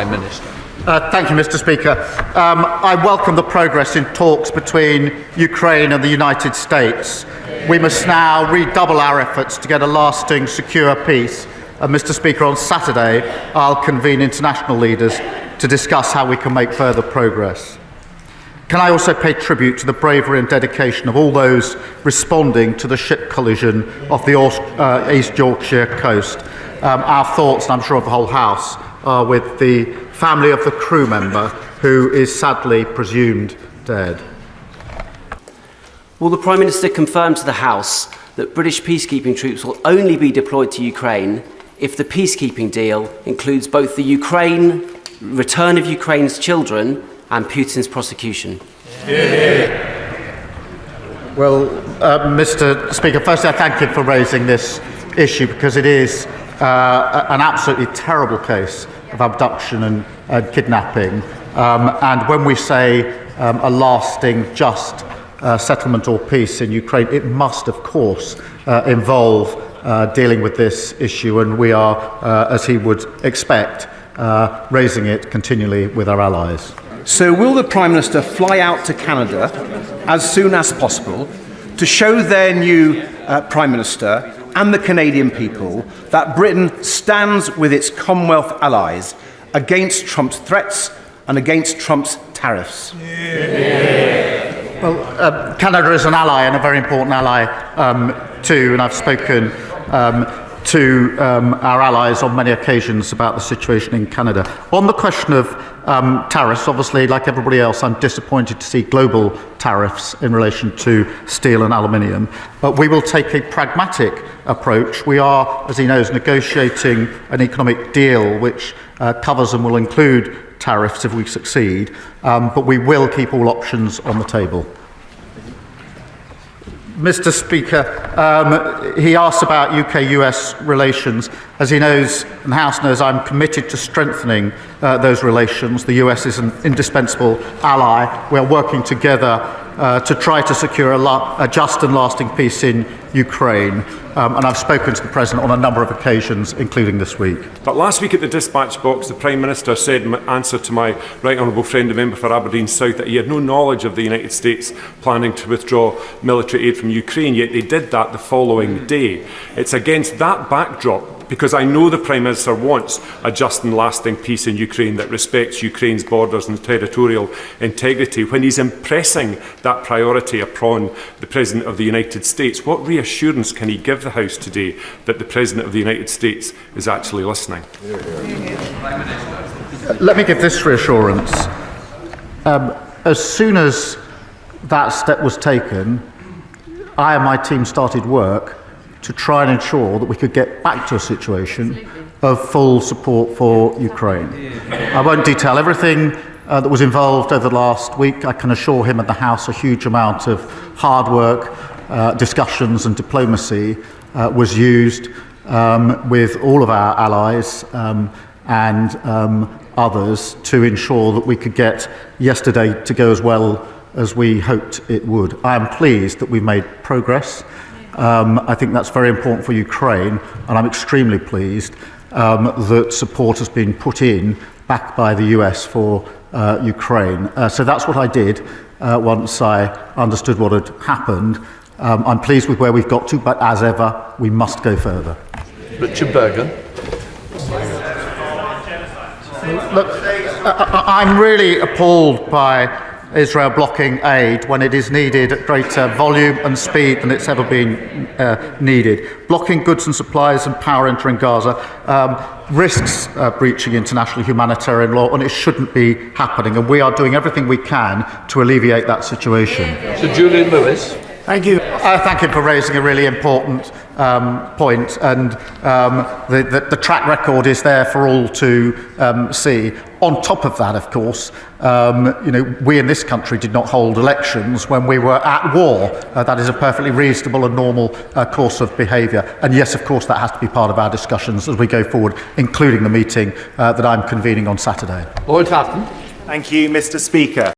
Prime Minister. Thank you, Mr. Speaker. I welcome the progress in talks between Ukraine and the United States. We must now redouble our efforts to get a lasting, secure peace. And Mr. Speaker, on Saturday, I'll convene international leaders to discuss how we can make further progress. Can I also pay tribute to the bravery and dedication of all those responding to the ship collision off the East Yorkshire coast? Our thoughts, and I'm sure of the whole House, are with the family of the crew member who is sadly presumed dead. Will the Prime Minister confirm to the House that British peacekeeping troops will only be deployed to Ukraine if the peacekeeping deal includes both the return of Ukraine's children and Putin's prosecution? Well, Mr. Speaker, firstly, I thank you for raising this issue because it is an absolutely terrible case of abduction and kidnapping. And when we say a lasting, just settlement or peace in Ukraine, it must, of course, involve dealing with this issue. And we are, as he would expect, raising it continually with our allies. So will the Prime Minister fly out to Canada as soon as possible to show their new Prime Minister and the Canadian people that Britain stands with its Commonwealth allies against Trump's threats and against Trump's tariffs? Well, Canada is an ally and a very important ally too, and I've spoken to our allies on many occasions about the situation in Canada. On the question of tariffs, obviously, like everybody else, I'm disappointed to see global tariffs in relation to steel and aluminium. But we will take a pragmatic approach. We are, as he knows, negotiating an economic deal which covers and will include tariffs if we succeed, but we will keep all options on the table. Mr. Speaker, he asked about UK-US relations. As he knows and the House knows, I'm committed to strengthening those relations. The US is an indispensable ally. We are working together to try to secure a just and lasting peace in Ukraine. And I've spoken to the President on a number of occasions, including this week. But last week at the dispatch box, the Prime Minister said in answer to my right honourable friend, the member for Aberdeen South, that he had no knowledge of the United States planning to withdraw military aid from Ukraine, yet they did that the following day. It's against that backdrop, because I know the Prime Minister wants a just and lasting peace in Ukraine that respects Ukraine's borders and territorial integrity. When he's impressing that priority upon the President of the United States, what reassurance can he give the House today that the President of the United States is actually listening? Let me give this reassurance. As soon as that step was taken, I and my team started work to try and ensure that we could get back to a situation of full support for Ukraine. I won't detail everything that was involved over the last week. I can assure him and the House a huge amount of hard work, discussions and diplomacy was used with all of our allies and others to ensure that we could get yesterday to go as well as we hoped it would. I am pleased that we've made progress. I think that's very important for Ukraine, and I'm extremely pleased that support has been put in, backed by the US for Ukraine. So that's what I did once I understood what had happened. I'm pleased with where we've got to, but as ever, we must go further. Richard Bergen. Look, I'm really appalled by Israel blocking aid when it is needed at greater volume and speed than it's ever been needed. Blocking goods and supplies and power entering Gaza risks breaching international humanitarian law, and it shouldn't be happening. And we are doing everything we can to alleviate that situation. Sir Julian Lewis. Thank you. Thank you for raising a really important point, and the track record is there for all to see. On top of that, of course, we in this country did not hold elections when we were at war. That is a perfectly reasonable and normal course of behaviour. And yes, of course, that has to be part of our discussions as we go forward, including the meeting that I'm convening on Saturday. Lloyd Hatton. Thank you, Mr. Speaker.